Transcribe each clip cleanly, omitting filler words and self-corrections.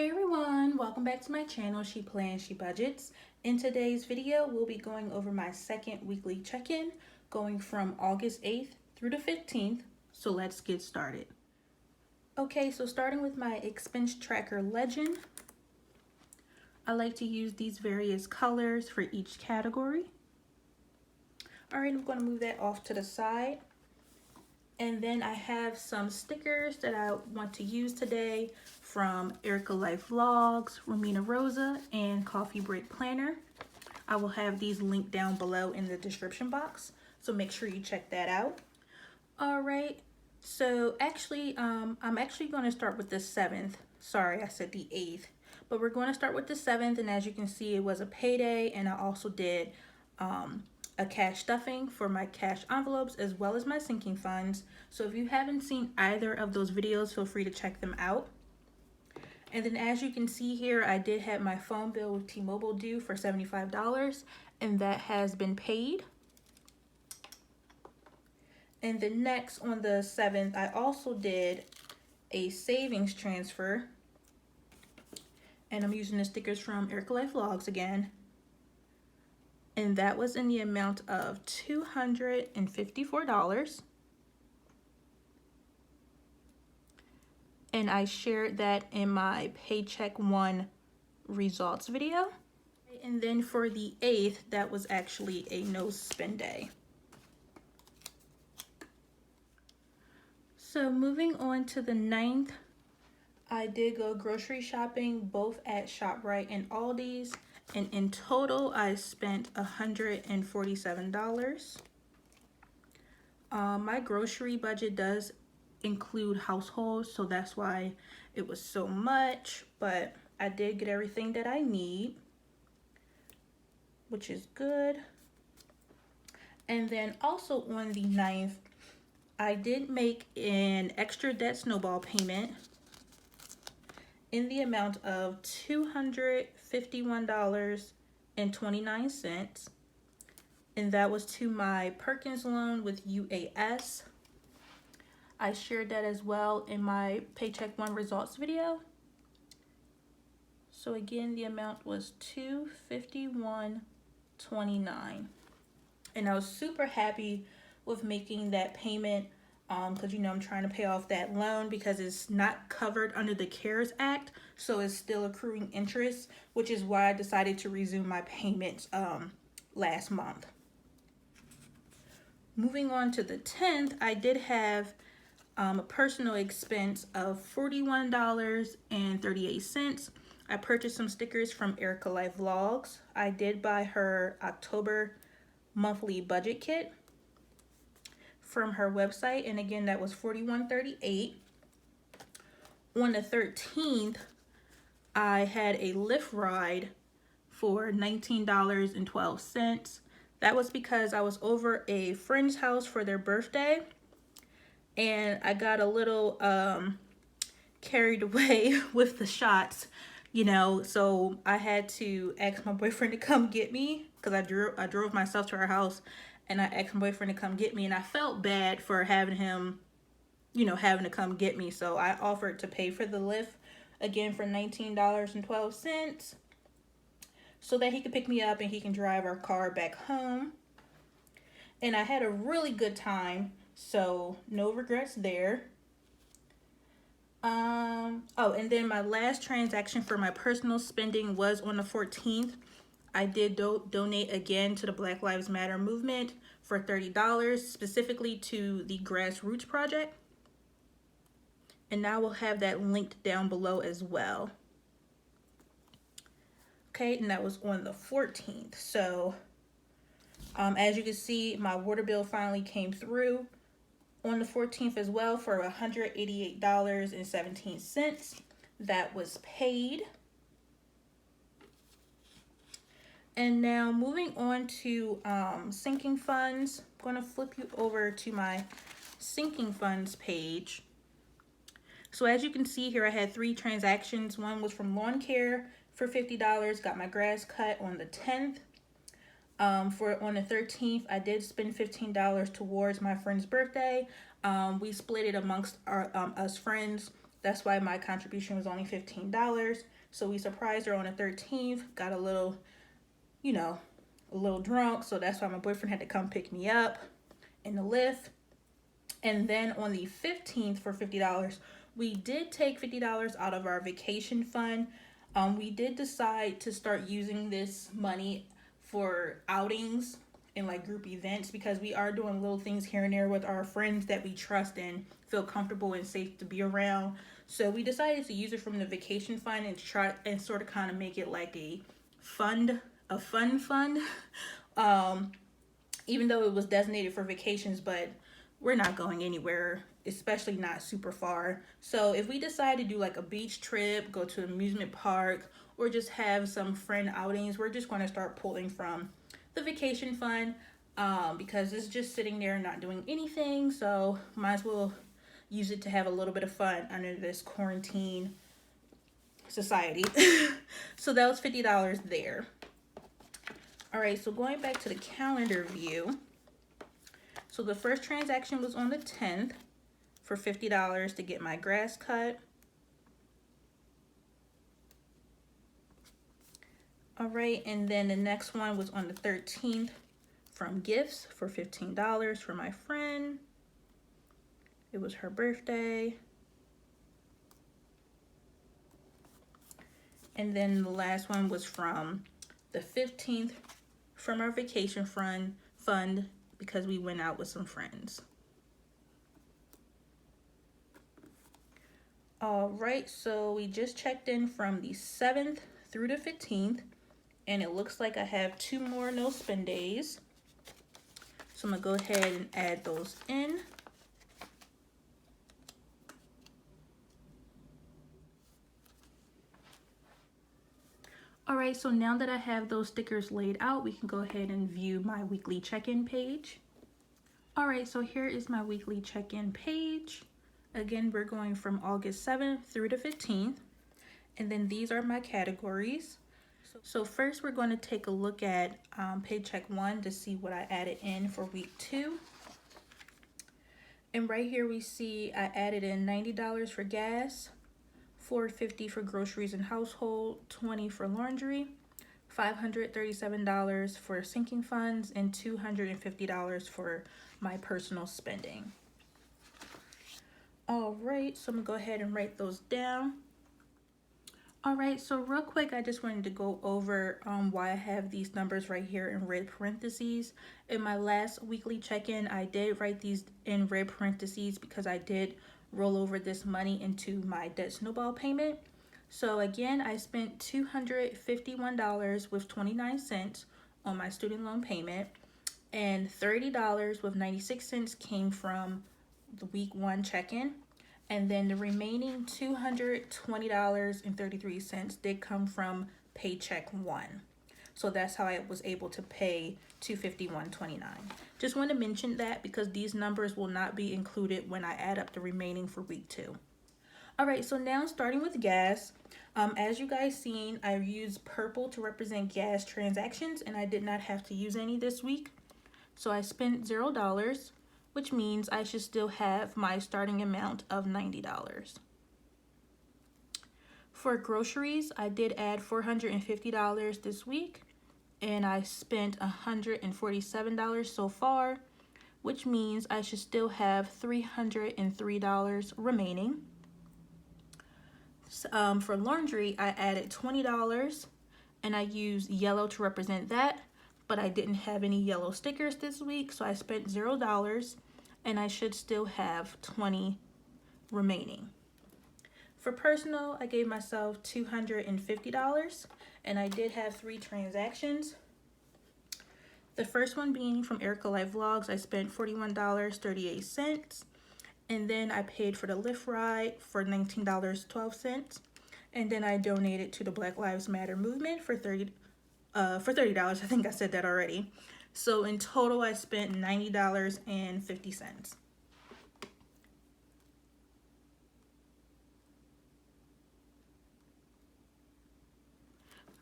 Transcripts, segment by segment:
Hey everyone, welcome back to my channel, She Plans, She Budgets. In today's video, we'll be going over my second weekly check-in, going from August 8th through the 15th, so let's get started. Okay, so starting with my expense tracker legend, I like to use these various colors for each category. Alright, I'm going to move that off to the side. And then I have some stickers that I want to use today from Erica Life Vlogs, Romina Rosa, and Coffee Break Planner. I will have these linked down below in the description box, so make sure you check that out. All right, so actually, I'm actually going to start with the 7th. Sorry, I said the 8th, but we're going to start with the 7th, and as you can see, it was a payday, and I also did a cash stuffing for my cash envelopes as well as my sinking funds. So if you haven't seen either of those videos, feel free to check them out. And then as you can see here, I did have my phone bill with T-Mobile due for $75, and that has been paid. And then next on the 7th, I also did a savings transfer, and I'm using the stickers from Erica Life Vlogs again. And that was in the amount of $254. And I shared that in my Paycheck One results video. And then for the 8th, that was actually a no spend day. So moving on to the 9th, I did go grocery shopping both at ShopRite and Aldi's. And in total, I spent $147. My grocery budget does include households, so that's why it was so much, but I did get everything that I need, which is good. And then also on the 9th, I did make an extra debt snowball payment in the amount of $251.29, and that was to my Perkins loan with UAS. I shared that as well in my Paycheck One results video. So again, the amount was $251.29, and I was super happy with making that payment because I'm trying to pay off that loan because it's not covered under the CARES Act, so it's still accruing interest, which is why I decided to resume my payments last month. Moving on to the 10th, I did have a personal expense of $41.38. I purchased some stickers from Erica Life Vlogs. I did buy her October monthly budget kit from her website, and again, that was $41.38. On the 13th, I had a Lyft ride for $19.12. That was because I was over a friend's house for their birthday, and I got a little carried away with the shots, so I had to ask my boyfriend to come get me because I drove myself to our house, and I asked my boyfriend to come get me, and I felt bad for having him, having to come get me, so I offered to pay for the Lyft again for $19.12 so that he could pick me up and he can drive our car back home. And I had a really good time, so no regrets there. Oh, and then my last transaction for my personal spending was on the 14th. I did donate again to the Black Lives Matter movement for $30, specifically to the Grassroots Project. And now we'll have that linked down below as well. Okay, and that was on the 14th. So, as you can see, my water bill finally came through on the 14th as well for $188.17. That was paid. And now moving on to sinking funds, I'm going to flip you over to my sinking funds page. So as you can see here, I had 3 transactions. One was from lawn care for $50, got my grass cut on the 10th. On the 13th, I did spend $15 towards my friend's birthday. We split it amongst our us friends That's why my contribution was only $15. So we surprised her on the 13th, got a little, you know, a little drunk. So that's why my boyfriend had to come pick me up in the Lyft. And then on the 15th for $50, we did take $50 out of our vacation fund. We did decide to start using this money for outings and like group events, because we are doing little things here and there with our friends that we trust and feel comfortable and safe to be around. So we decided to use it from the vacation fund and try and sort of kind of make it like a fun fund. Even though it was designated for vacations, but we're not going anywhere, especially not super far. So if we decide to do like a beach trip, go to an amusement park, or just have some friend outings, we're just going to start pulling from the vacation fund, because it's just sitting there not doing anything. So might as well use it to have a little bit of fun under this quarantine society. So that was $50 there. All right, so going back to the calendar view. So the first transaction was on the 10th for $50 to get my grass cut. All right, and then the next one was on the 13th from gifts for $15 for my friend. It was her birthday. And then the last one was from the 15th from our vacation fund because we went out with some friends. All right, so we just checked in from the 7th through the 15th, and it looks like I have 2 more no spend days. So I'm gonna go ahead and add those in. All right, so now that I have those stickers laid out, we can go ahead and view my weekly check-in page. All right, so here is my weekly check-in page. Again, we're going from August 7th through the 15th. And then these are my categories. So first we're going to take a look at paycheck 1 to see what I added in for week 2. And right here we see I added in $90 for gas, $4.50 for groceries and household, $20 for laundry, $537 for sinking funds, and $250 for my personal spending. All right, so I'm gonna go ahead and write those down. All right, so real quick, I just wanted to go over why I have these numbers right here in red parentheses. In my last weekly check-in, I did write these in red parentheses because I did roll over this money into my debt snowball payment. So again, I spent $251 with 29 cents on my student loan payment, and $30 with 96 cents came from the week 1 check-in. And then the remaining $220.33 did come from paycheck 1. So that's how I was able to pay $251.29. Just want to mention that because these numbers will not be included when I add up the remaining for week 2. All right, so now starting with gas. As you guys seen, I used purple to represent gas transactions, and I did not have to use any this week. So I spent $0, which means I should still have my starting amount of $90. For groceries, I did add $450 this week, and I spent $147 so far, which means I should still have $303 remaining. For laundry, I added $20, and I used yellow to represent that, but I didn't have any yellow stickers this week, so I spent $0, and I should still have $20 remaining. For personal, I gave myself $250, and I did have 3 transactions. The first one being from Erica Life Vlogs, I spent $41.38, and then I paid for the Lyft ride for $19.12, and then I donated to the Black Lives Matter movement for $30. I think I said that already. So in total, I spent $90.50.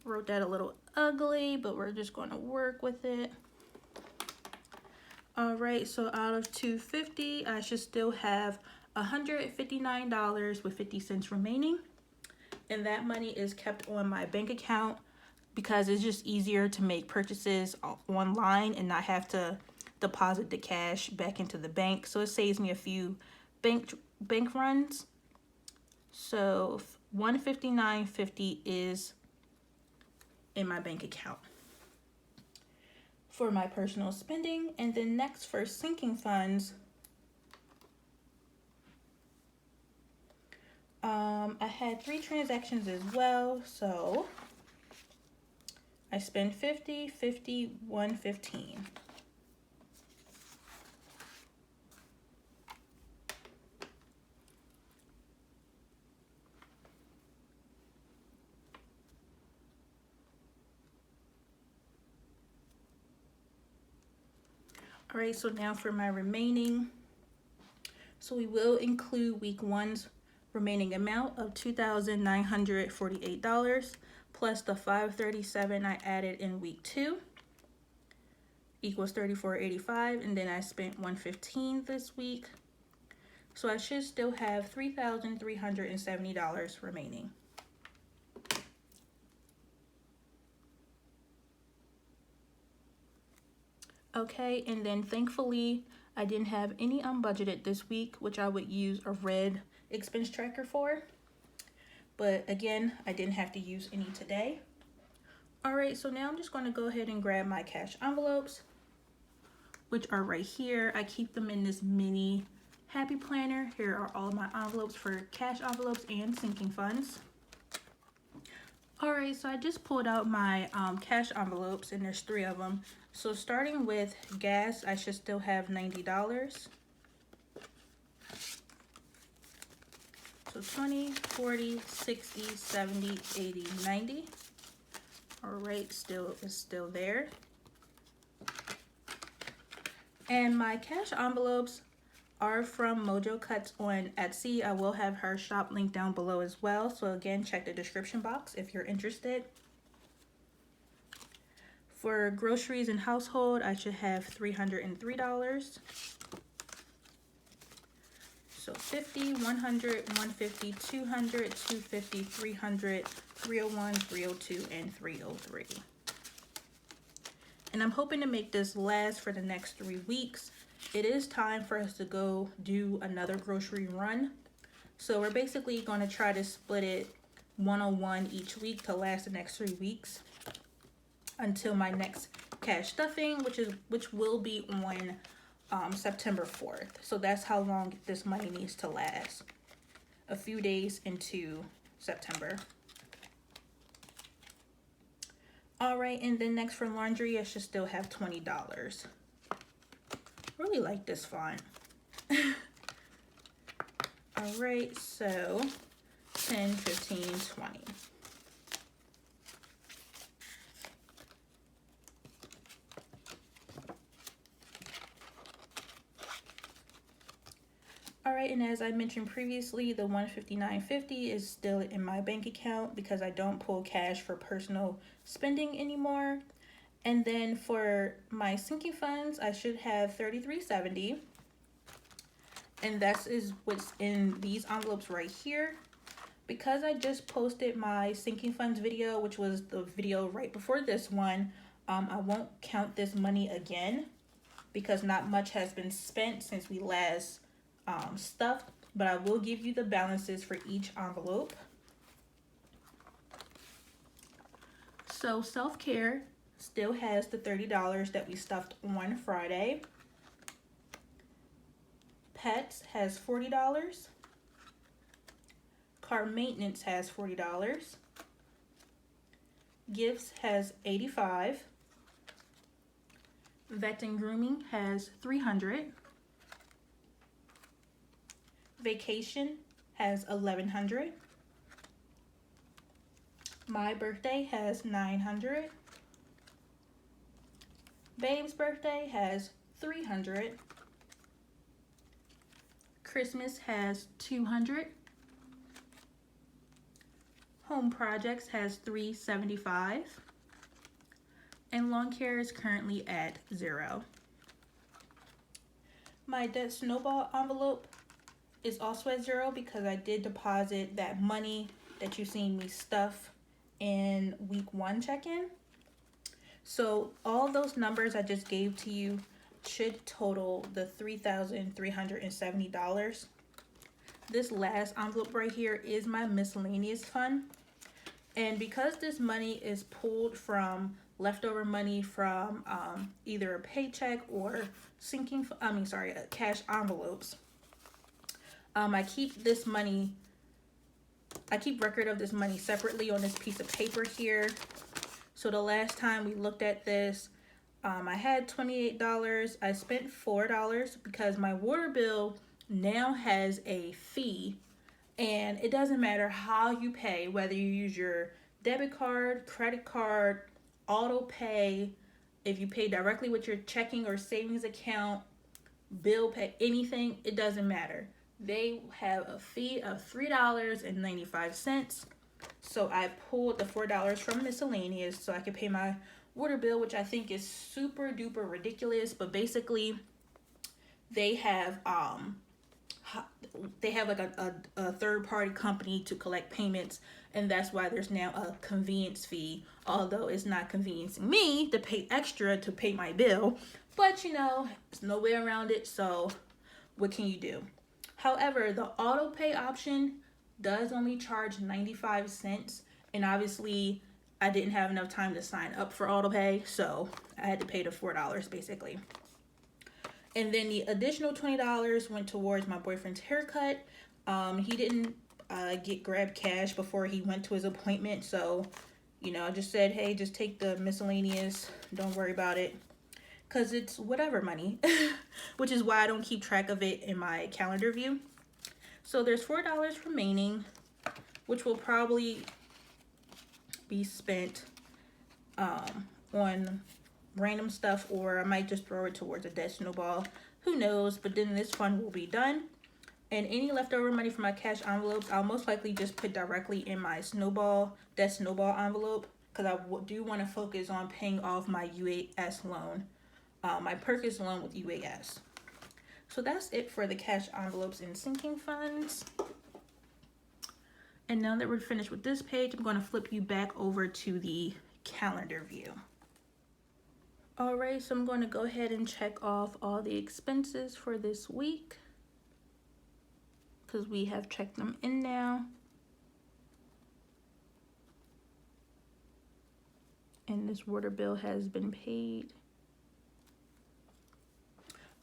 Wrote that a little ugly, but we're just going to work with it. All right, so out of $250, I should still have $159.50 remaining, and that money is kept on my bank account because it's just easier to make purchases online and not have to deposit the cash back into the bank. So it saves me a few bank runs. So $159.50 is in my bank account for my personal spending. And then next, for sinking funds, I had 3 transactions as well. So I spent 50, 50, 115. All right, so now for my remaining. So we will include week 1's remaining amount of $2,948 plus the $537 I added in week 2 equals $34.85, and then I spent $115 this week. So I should still have $3,370 remaining. Okay, and then thankfully I didn't have any unbudgeted this week, which I would use a red expense tracker for. But again, I didn't have to use any today. All right, so now I'm just going to go ahead and grab my cash envelopes, which are right here. I keep them in this mini happy planner. Here are all of my envelopes for cash envelopes and sinking funds. All right, so I just pulled out my cash envelopes, and there's 3 of them. So starting with gas, I should still have $90. So 20, 40, 60, 70, 80, 90. All right, it's still there. And my cash envelopes are from Mojo Cuts on Etsy. I will have her shop link down below as well. So again, check the description box if you're interested. For groceries and household, I should have $303. So 50, 100, 150, 200, 250, 300, 301, 302, and 303. And I'm hoping to make this last for the next 3 weeks. It is time for us to go do another grocery run. So we're basically going to try to split it 101 each week to last the next 3 weeks until my next cash stuffing, which will be on September 4th. So that's how long this money needs to last. A few days into September. All right, and then next for laundry, I should still have $20. Really like this font. All right, so 10, 15, 20. All right, and as I mentioned previously, the $159.50 is still in my bank account because I don't pull cash for personal spending anymore. And then for my sinking funds, I should have $33.70. And that is what's in these envelopes right here. Because I just posted my sinking funds video, which was the video right before this one, I won't count this money again because not much has been spent since we last stuffed, but I will give you the balances for each envelope. So self-care still has the $30 that we stuffed on Friday. Pets has $40. Car maintenance has $40. Gifts has $85. Vet and grooming has $300. Vacation has $1,100. My birthday has $900. Babe's birthday has $300. Christmas has $200. Home projects has $375. And lawn care is currently at $0. My debt snowball envelope is also at 0 because I did deposit that money that you seen me stuff in week 1 check-in. So all those numbers I just gave to you should total the $3,370. This last envelope right here is my miscellaneous fund. And because this money is pulled from leftover money from either a paycheck or cash envelopes, I keep record of this money separately on this piece of paper here. So the last time we looked at this, I had $28. I spent $4 because my water bill now has a fee, and it doesn't matter how you pay, whether you use your debit card, credit card, auto pay, if you pay directly with your checking or savings account, bill pay, anything, it doesn't matter. They have a fee of $3.95. So I pulled the $4 from miscellaneous so I could pay my water bill, which I think is super duper ridiculous. But basically, they have like a third party company to collect payments, and that's why there's now a convenience fee. Although it's not conveniencing me to pay extra to pay my bill, but you know, there's no way around it. So what can you do? However, the auto pay option does only charge 95 cents, and obviously I didn't have enough time to sign up for auto pay, so I had to pay the $4 basically. And then the additional $20 went towards my boyfriend's haircut. He didn't grab cash before he went to his appointment, so you know, I just said, hey, just take the miscellaneous, don't worry about it, because it's whatever money, which is why I don't keep track of it in my calendar view. So there's $4 remaining, which will probably be spent on random stuff, or I might just throw it towards a dead snowball. Who knows? But then this fund will be done. And any leftover money from my cash envelopes, I'll most likely just put directly in my dead snowball envelope, because I do want to focus on paying off my UAS loan, my purchase loan with UAS. So that's it for the cash envelopes and sinking funds. And now that we're finished with this page, I'm going to flip you back over to the calendar view. All right, so I'm going to go ahead and check off all the expenses for this week, because we have checked them in now. And this water bill has been paid.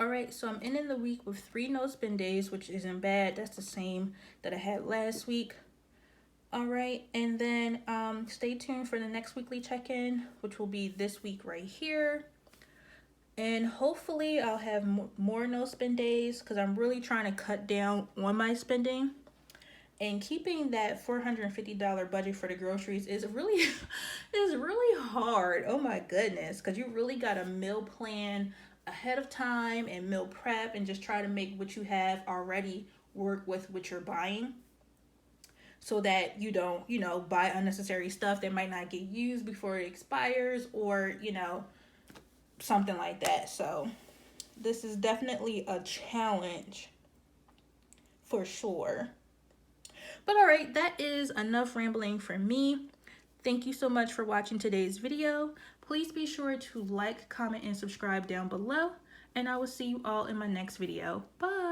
All right, so I'm ending the week with 3 no spend days, which isn't bad. That's the same that I had last week. All right, and then stay tuned for the next weekly check-in, which will be this week right here. And hopefully I'll have more no spend days, because I'm really trying to cut down on my spending. And keeping that $450 budget for the groceries is really hard. Oh my goodness, because you really got to meal plan ahead of time and meal prep and just try to make what you have already work with what you're buying, so that you don't, you know, buy unnecessary stuff that might not get used before it expires, or, you know, something like that. So this is definitely a challenge for sure. But all right, that is enough rambling for me. Thank you so much for watching today's video. Please be sure to like, comment, and subscribe down below, and I will see you all in my next video. Bye.